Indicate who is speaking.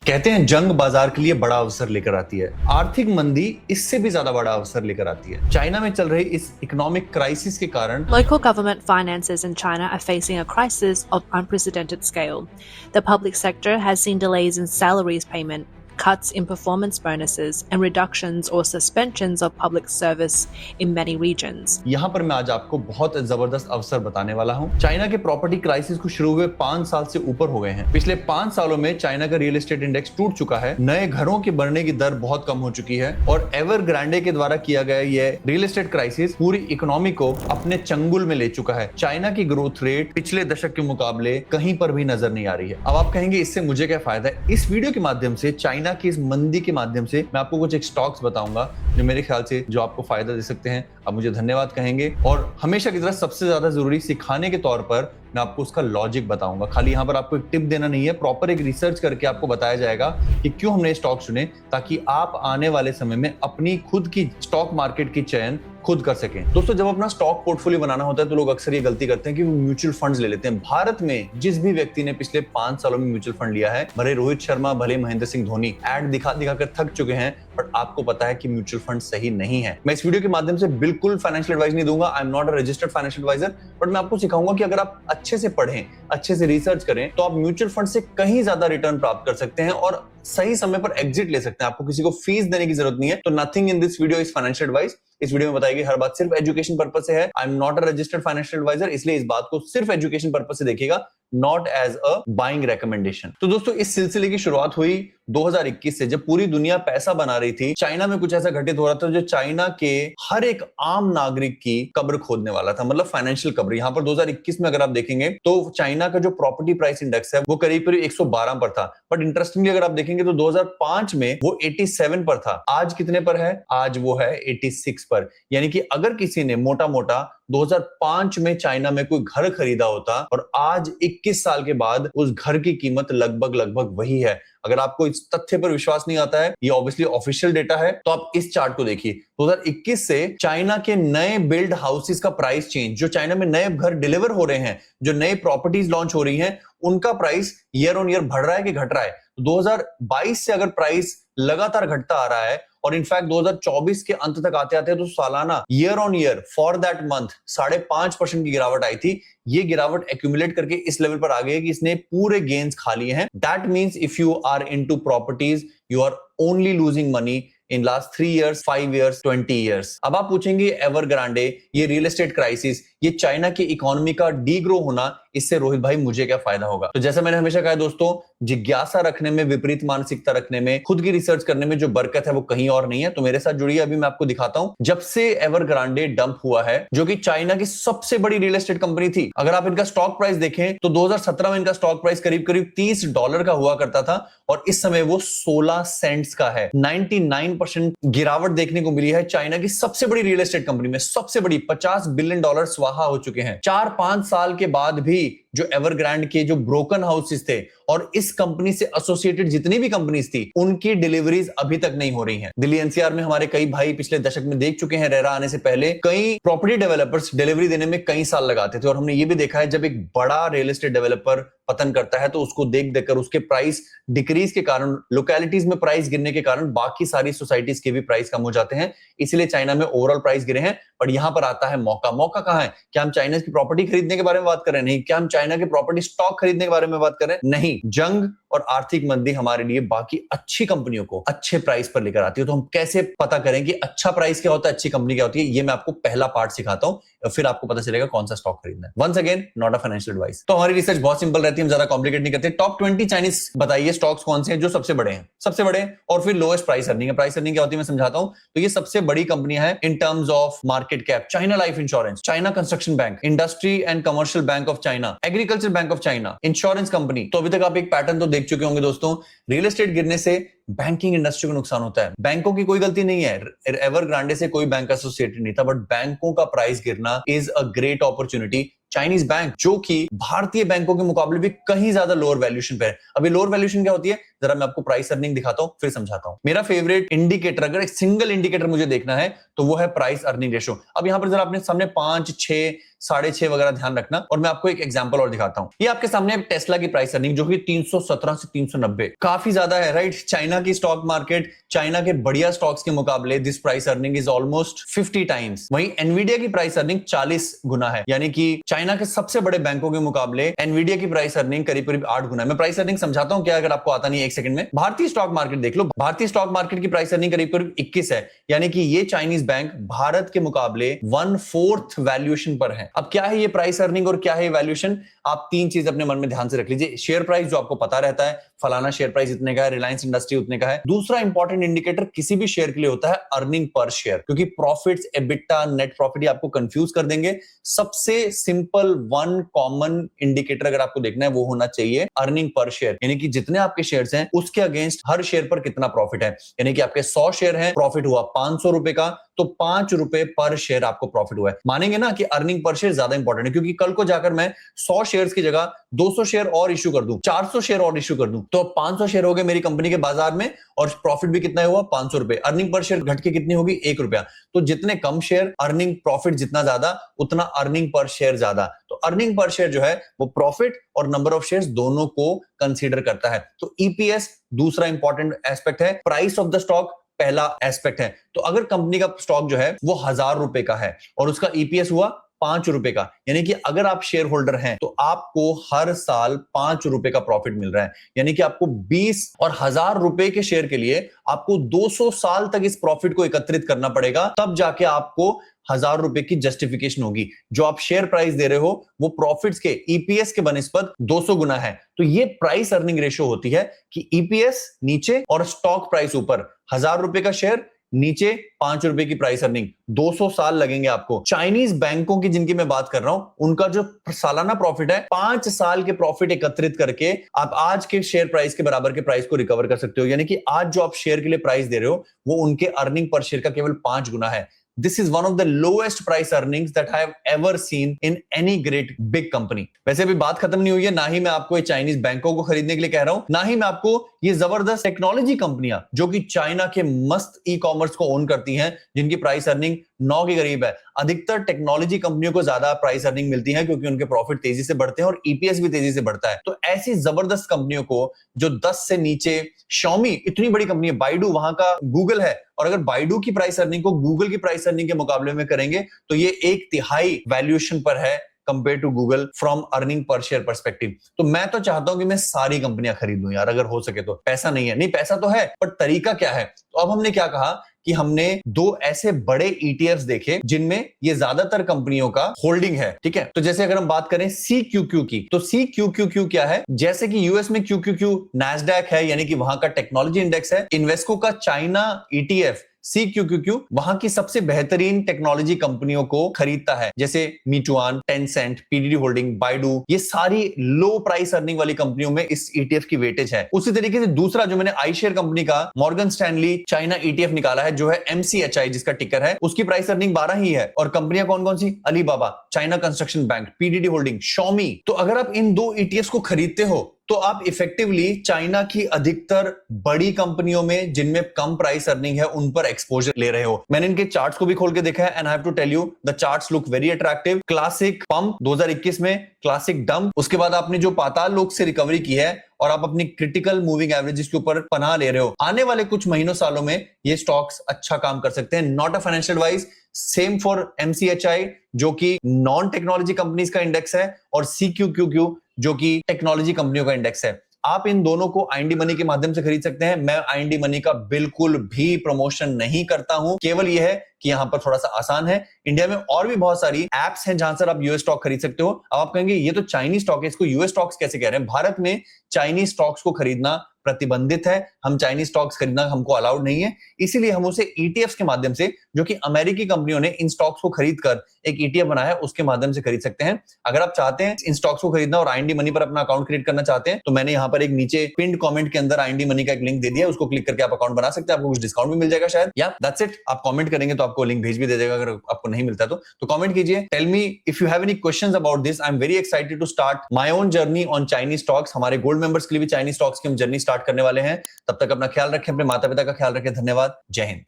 Speaker 1: कहते हैं जंग बाजार के लिए बड़ा अवसर लेकर आती है। आर्थिक मंदी इससे भी ज्यादा बड़ा अवसर लेकर आती है। चाइना में चल रही इस इकोनॉमिक क्राइसिस के कारण
Speaker 2: Local government finances in China are facing a crisis of unprecedented scale. The public sector has seen delays in salaries payment, cuts in performance bonuses, and reductions or suspensions of public service in many regions.
Speaker 1: यहाँ पर मैं आज आपको बहुत जबरदस्त अवसर बताने वाला हूँ। चाइना के प्रॉपर्टी क्राइसिस को शुरू हुए 5 साल से ऊपर हो गए हैं। पिछले 5 सालों में चाइना का रियल एस्टेट इंडेक्स टूट चुका है। नए घरों के बनने की दर बहुत कम हो चुकी है और एवरग्रांडे के द्वारा किया गया यह रियल एस्टेट क्राइसिस पूरी इकोनॉमी को अपने चंगुल में ले चुका है। चाइना की ग्रोथ रेट पिछले दशक के मुकाबले कहीं पर भी नजर नहीं आ रही है। अब आप कहेंगे इससे मुझे क्या फायदा है? इस वीडियो के माध्यम से चाइना की इस मंदी के माध्यम से मैं आपको कुछ एक स्टॉक्स बताऊंगा जो मेरे ख्याल से जो आपको फायदा दे सकते हैं। आप मुझे धन्यवाद कहेंगे और हमेशा की तरह सबसे ज्यादा जरूरी सिखाने के तौर पर मैं आपको उसका लॉजिक बताऊंगा। खाली यहाँ पर आपको एक टिप देना नहीं है, प्रॉपर एक रिसर्च करके आपको बताया जाएगा कि क्यों हमने स्टॉक चुने, ताकि आप आने वाले समय में अपनी खुद की स्टॉक मार्केट की चयन खुद कर सकें। दोस्तों, जब अपना स्टॉक पोर्टफोलियो बनाना होता है तो लोग अक्सर ये गलती करते हैं कि वो म्यूचुअल फंड्स ले लेते हैं। भारत में जिस भी व्यक्ति ने पिछले 5 सालों में म्यूचुअल फंड लिया है, भले रोहित शर्मा भले महेंद्र सिंह धोनी ऐड दिखा दिखा कर थक चुके हैं, बट आपको पता है कि म्यूचुअल फंड सही नहीं है। मैं इस वीडियो के माध्यम से बिल्कुल फाइनेंशियल एडवाइस नहीं दूंगा। I am not a registered financial adviser, but मैं आपको सिखाऊंगा कि अगर आप अच्छे से पढ़ें, अच्छे से रिसर्च करें तो आप म्यूचुअल फंड से कहीं ज्यादा रिटर्न प्राप्त कर सकते हैं और सही समय पर एग्जिट ले सकते हैं। आपको किसी को फीस देने की जरूरत नहीं है। तो nothing in this video is financial advice. इस वीडियो में बताएगी हर बात सिर्फ एजुकेशन पर्पस से है। I am not a registered financial adviser, इसलिए इस बात को सिर्फ एजुकेशन पर्पस से देखिएगा, not as a buying recommendation. तो दोस्तों, इस सिलसिले की शुरुआत हुई 2021 से, जब पूरी दुनिया पैसा बना रही थी। चाइना में कुछ ऐसा घटित हो रहा था जो चाइना के हर एक आम नागरिक की कब्र खोदने वाला था, मतलब फाइनेंशियल कब्र। यहाँ पर 2021 में अगर आप देखेंगे तो चाइना का जो प्रॉपर्टी प्राइस इंडेक्स है वो करीब करीब 112 पर था, बट इंटरेस्टिंगली अगर आप देखेंगे तो 2005 में वो 87 पर था। आज कितने पर है? आज वो है 86 पर। यानी कि अगर किसी ने मोटा मोटा 2005 में चाइना में कोई घर खरीदा होता और आज 21 साल के बाद उस घर की कीमत लगभग वही है। अगर आपको इस तथ्य पर विश्वास नहीं आता है, ये ऑब्वियसली ऑफिशियल डेटा है, तो आप इस चार्ट को देखिए। 2021 से चाइना के नए बिल्ड हाउसेस का प्राइस चेंज, जो चाइना में नए घर डिलीवर हो रहे हैं, जो नए प्रॉपर्टीज लॉन्च हो रही हैं, उनका प्राइस ईयर ऑन ईयर बढ़ रहा है कि घट रहा है? 2022 से अगर प्राइस लगातार घटता आ रहा है और इनफैक्ट 2024 के अंत तक आते आते तो सालाना year on year for that month 5.5% की गिरावट आई थी। ये गिरावट एक्यूमुलेट करके इस लेवल पर आ गई है कि इसने पूरे गेन्स खा लिए हैं। That means if you are into properties, you are only losing money in last 3 years, 5 years, 20 years। अब आप पूछेंगे एवरग्रांडे, ये रियल एस्टेट क्राइसिस, ये चाइना की इकोनॉमी का डीग्रो होना, इससे रोहित भाई मुझे क्या फायदा होगा? तो जैसा मैंने हमेशा कहा दोस्तों, जिज्ञासा रखने में, विपरीत मानसिकता रखने में, खुद की रिसर्च करने में जो बरकत है वो कहीं और नहीं है। तो मेरे साथ जुड़िए, अभी मैं आपको दिखाता हूं। जब से एवरग्रांडे डंप हुआ है, जो कि चाइना की सबसे बड़ी रियल एस्टेट कंपनी थी, अगर आप इनका स्टॉक प्राइस देखें तो 2017 में इनका स्टॉक प्राइस करीब करीब $30 का हुआ करता था और इस समय वो 16 सेंट्स का है। 99% गिरावट देखने को मिली है चाइना की सबसे बड़ी रियल एस्टेट कंपनी में। सबसे बड़ी, $50 बिलियन स्वाहा हो चुके हैं। 4-5 साल के बाद भी जो एवरग्रांड के जो ब्रोकन हाउसेस थे और इस कंपनी से एसोसिएटेड जितनी भी कंपनीज थी, उनकी डिलीवरीज अभी तक नहीं हो रही हैं। दिल्ली एनसीआर में हमारे कई भाई पिछले दशक में देख चुके हैं, रेरा आने से पहले कई प्रॉपर्टी डेवलपर्स डिलीवरी देने में कई साल लगाते थे और हमने ये भी देखा है जब एक बड़ा रियल एस्टेट डेवलपर पतन करता है तो उसको देख देखकर उसके प्राइस डिक्रीज के कारण, लोकेलिटीज में प्राइस गिरने के कारण बाकी सारी सोसाइटीज के भी प्राइस कम हो जाते हैं। इसलिए चाइना में ओवरऑल प्राइस गिरे हैं। पर यहां पर आता है मौका। मौका कहां है? क्या हम चाइना की प्रॉपर्टी खरीदने के बारे में बात कर रहे हैं? नहीं। क्या हम चाइना के प्रॉपर्टी स्टॉक खरीदने के बारे में बात कर रहे हैं? नहीं। जंग और आर्थिक मंदी हमारे लिए बाकी अच्छी कंपनियों को अच्छे प्राइस पर लेकर आती है। तो हम कैसे पता करें कि अच्छा प्राइस क्या होता है, अच्छी कंपनी क्या होती है? ये मैं आपको पहला पार्ट सिखाता हूं और फिर आपको पता चलेगा कौन सा स्टॉक खरीदना है। Once again, not a financial advice. तो हमारी रिसर्च बहुत सिंपल रहती है, हम ज्यादा कॉम्प्लिकेट नहीं करते। टॉप 20 चाइनीज बताइए स्टॉक्स कौन से हैं जो सबसे बड़े हैं, सबसे बड़े, और फिर लोएस्ट प्राइस अर्निंग है। प्राइस अर्निंग क्या होती है मैं समझाता हूं। तो ये सबसे बड़ी कंपनियां हैं in terms of market cap. China life insurance, China construction bank, industry and commercial bank of China, agriculture bank of China, insurance company. तो अभी तक आप एक पैटर्न तो देख चुके होंगे दोस्तों। रियल एस्टेट गिरने से बैंकिंग इंडस्ट्री को नुकसान होता है। बैंकों की कोई गलती नहीं है, एवरग्रांडे से कोई बैंक एसोसिएटेड नहीं था, बट बैंकों का प्राइस गिरना is a great opportunity. Chinese bank जो कि भारतीय बैंकों के मुकाबले भी कहीं ज्यादा लोअर वैल्यूएशन पे है। अभी लोअर वैल्यूएशन क्या होती है, जरा मैं आपको प्राइस अर्निंग दिखाता हूं फिर समझाता हूं। मेरा फेवरेट इंडिकेटर, अगर एक सिंगल इंडिकेटर मुझे देखना है तो वो है प्राइस अर्निंग रेशो। अब यहां पर जरा अपने सामने 5, 6, 6.5 वगैरह ध्यान रखना। और मैं आपको एक एग्जांपल और दिखाता हूं। ये आपके सामने टेस्ला की प्राइस अर्निंग जो कि 317 से 390 काफी ज्यादा है, राइट। चाइना की स्टॉक मार्केट, चाइना के बढ़िया स्टॉक्स के मुकाबले this price earning is almost 50 times. वहीं एनवीडिया की प्राइस अर्निंग 40 गुना है, यानी कि चाइना के सबसे बड़े बैंकों के मुकाबले एनवीडिया की प्राइस अर्निंग करीब करीब 8 गुना है। मैं प्राइस अर्निंग समझाता हूं क्या, अगर आपको आता नहीं है एक सेकंड में। भारतीय स्टॉक मार्केट देख लो, भारतीय स्टॉक मार्केट की प्राइस अर्निंग करीब करीब 21 है, यानी कि ये चाइनीज बैंक भारत के मुकाबले 1/4 वैल्यूएशन पर है। अब क्या है ये प्राइस अर्निंग और क्या है वैल्यूएशन, आप तीन चीज अपने मन में ध्यान से रख लीजिए। शेयर प्राइस जो आपको पता रहता है, फलाना शेयर प्राइस इतने का है, रिलायंस इंडस्ट्री उतने का है। दूसरा इंपॉर्टेंट इंडिकेटर किसी भी शेयर के लिए होता है अर्निंग पर शेयर, क्योंकि प्रॉफिट्स, एबिटा, नेट प्रॉफिट आपको कंफ्यूज कर देंगे। सबसे सिंपल वन कॉमन इंडिकेटर अगर आपको देखना है वो होना चाहिए अर्निंग पर शेयर, यानी कि जितने आपके शेयर्स हैं उसके अगेंस्ट हर शेयर पर कितना प्रॉफिट है। यानी कि आपके 100 शेयर हैं, प्रॉफिट हुआ 500 रुपए का, तो 5 रुपए पर शेयर आपको प्रॉफिट हुआ है। मानेंगे ना कि अर्निंग पर शेयर ज्यादा इंपॉर्टेंट है, क्योंकि कल को जाकर मैं 100 शेयर्स की जगह 200 शेयर और इश्यू कर दूं, 400 शेयर और इश्यू कर दूं, तो 500 शेयर हो गए मेरी कंपनी के बाजार में और प्रॉफिट भी कितना हुआ 500 रुपए। अर्निंग पर शेयर घट के कितनी होगी 1 रुपया। तो जितने कम शेयर अर्निंग प्रॉफिट जितना ज्यादा, उतना अर्निंग पर शेयर ज्यादा। तो अर्निंग पर शेयर जो है वो प्रॉफिट और नंबर ऑफ शेयर्स दोनों को कंसीडर करता है। तो ईपीएस दूसरा इंपॉर्टेंट एस्पेक्ट है, प्राइस ऑफ द स्टॉक पहला एस्पेक्ट है। तो अगर कंपनी का स्टॉक जो है वो 1000 रुपए का है और उसका ईपीएस हुआ 5 रुपए का, यानी कि अगर आप शेयर होल्डर हैं तो आपको हर साल 5 रुपए का प्रॉफिट मिल रहा है। यानी कि आपको 20 और 1000 रुपए के शेयर के लिए आपको 200 साल तक इस प्रॉफिट को एकत्रित करना पड़ेगा, तब जाके आपको 1000 रुपए की जस्टिफिकेशन होगी। जो आप शेयर प्राइस दे रहे हो वो प्रॉफिट्स के ईपीएस के बनिस्बत 200 गुना है। तो ये प्राइस अर्निंग रेशियो होती है कि ईपीएस नीचे और स्टॉक प्राइस ऊपर, 1000 रुपए का शेयर नीचे 5 रुपए की प्राइस अर्निंग, 200 साल लगेंगे आपको। चाइनीज बैंकों की जिनकी मैं बात कर रहा हूं, उनका जो सालाना प्रॉफिट है 5 साल के प्रॉफिट एकत्रित करके आप आज के शेयर प्राइस के बराबर के प्राइस को रिकवर कर सकते हो। यानी कि आज जो आप शेयर के लिए प्राइस दे रहे हो वो उनके अर्निंग पर शेयर का केवल 5 गुना है। This is one of the lowest price earnings that I have ever seen in any great big company. वैसे भी बात खत्म नहीं हुई है, ना ही मैं आपको ये चाइनीज बैंकों को खरीदने के लिए कह रहा हूं, ना ही मैं आपको ये जबरदस्त टेक्नोलॉजी कंपनियां जो कि चाइना के मस्त ई कॉमर्स को ओन करती हैं, जिनकी प्राइस अर्निंग 9 के करीब है। अधिकतर टेक्नोलॉजी कंपनियों को ज्यादा प्राइस अर्निंग मिलती है क्योंकि उनके प्रॉफिट तेजी से बढ़ते हैं और ईपीएस भी तेजी से बढ़ता है। तो ऐसी जबरदस्त कंपनियों को जो 10 से नीचे, Xiaomi इतनी बड़ी कंपनी है, बाइडू वहां का गूगल है, और अगर बाइडू की प्राइस अर्निंग को गूगल की प्राइस अर्निंग के मुकाबले में करेंगे तो ये 1/3 वैल्यूएशन पर है compare to Google from earning per share perspective. तो मैं तो चाहता हूं कि मैं सारी कंपनियां खरीद लूं यार, अगर हो सके तो। पैसा नहीं है, नहीं पैसा तो है, पर तरीका क्या है। तो अब हमने क्या कहा कि हमने 2 ऐसे बड़े ईटीएफ्स देखे जिनमें ये ज्यादातर कंपनियों का होल्डिंग है, ठीक है। तो जैसे अगर हम बात करें CQQQ की, तो CQQQ क्या है, जैसे कि यूएस में QQQ नैस्डैक है, यानी कि वहां का टेक्नोलॉजी इंडेक्स है। इन्वेस्को का चाइना ईटीएफ CQQQ वहां की सबसे बेहतरीन टेक्नोलॉजी कंपनियों को खरीदता है, जैसे मीटुआन, टेंसेंट, पीडीडी होल्डिंग, बाइडू, ये सारी लो प्राइस अर्निंग वाली कंपनियों में इस ईटीएफ की वेटेज है। उसी तरीके से दूसरा जो मैंने आईशेयर कंपनी का मॉर्गन स्टैनली चाइना ईटीएफ निकाला है, जो है MCHI जिसका टिकर है, उसकी प्राइस अर्निंग 12 ही है। और कंपनियां कौन कौन सी, Alibaba, China construction bank, PDD holding, Xiaomi। तो अगर आप इन 2 ईटीएफ को खरीदते हो तो आप इफेक्टिवली चाइना की अधिकतर बड़ी कंपनियों में जिनमें कम प्राइस अर्निंग है उन पर एक्सपोजर ले रहे हो। मैंने इनके चार्ट्स को भी खोल के देखा है and I have to tell you the charts look very attractive. Classic pump 2021 में, क्लासिक डंप, उसके बाद आपने जो पाताल लोक से रिकवरी की है और आप अपनी क्रिटिकल मूविंग एवरेजेस के ऊपर पनाह ले रहे हो, आने वाले कुछ महीनों सालों में ये स्टॉक्स अच्छा काम कर सकते हैं। Not a financial advice. Same for MCHI जो कि नॉन टेक्नोलॉजी कंपनीज का इंडेक्स है, और CQQQ जो कि टेक्नोलॉजी कंपनियों का इंडेक्स है। आप इन दोनों को IND मनी के माध्यम से खरीद सकते हैं। मैं IND मनी का बिल्कुल भी प्रमोशन नहीं करता हूं, केवल यह है कि यहां पर थोड़ा सा आसान है। इंडिया में और भी बहुत सारी एप्स हैं जहां से आप यूएस स्टॉक खरीद सकते हो। अब आप कहेंगे ये तो चाइनीज स्टॉक है, इसको यूएस स्टॉक्स कैसे कह रहे हैं। भारत में चाइनीज स्टॉक्स को खरीदना प्रतिबंधित है, हम चाइनीज स्टॉक्स खरीदना हमको अलाउड नहीं है, इसीलिए हम उसे ईटीएफ के माध्यम से, जो कि अमेरिकी कंपनियों ने इन स्टॉक्स को खरीदकर एक ईटीएफ बनाया है, उसके माध्यम से खरीद सकते हैं। अगर आप चाहते हैं इन स्टॉक्स को खरीदना और IND मनी पर अपना अकाउंट क्रिएट करना चाहते हैं, तो मैंने यहाँ पर एक नीचे पिंड कमेंट के अंदर IND मनी का एक लिंक दे दिया है, उसको क्लिक करके आप अकाउंट बना सकते हैं, आपको कुछ डिस्काउंट भी मिल जाएगा शायद, या दैट्स इट। आप कमेंट करेंगे तो आपको लिंक भेज भी दे देगा अगर आपको नहीं मिलता तो कमेंट कीजिए। Tell me if you have any questions about this. I am very excited to start my own journey on Chinese stocks. हमारे गोल्ड मेंबर्स के लिए भी चाइनीज स्टॉक्स की हम जर्नी स्टार्ट करने वाले हैं। तब तक अपना ख्याल रखें, अपने माता पिता का ख्याल रखें। धन्यवाद, जय हिंद।